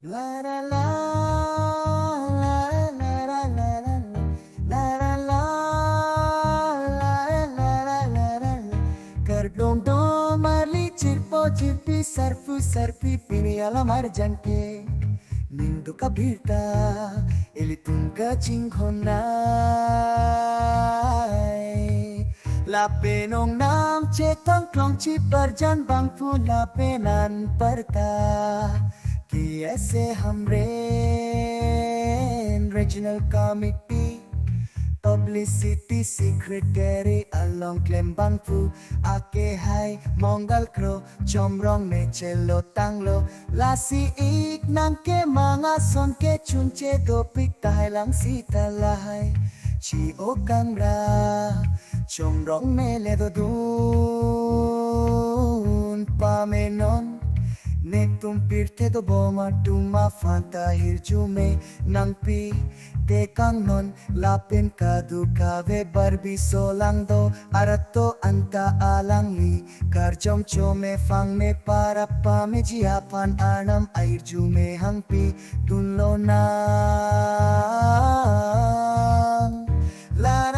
La la la la la la la la la la Kardong marli cirpo cirpi sarfu sarpi pini alamar janke Nindu kabirta ilitun kacingkonai Lapenong nam cetong klong ciparjan bangfu lapenan perta कि ऐसे हमरे regional committee publicity secretary along klem bangfu ake hai monggal kro chomrong me chelo tanglo lasi ik nang ke mga son ke chunche dopik tai lang si talai chi okang ra chomrong me le do dun pa menon Netum pirte do boma tuma fanta hirjume nangpi tekang non lapin kadukave barbi solang do arato anta alangli karjom chome fang me para pame jiapan anam airjume hangpi dunlo na la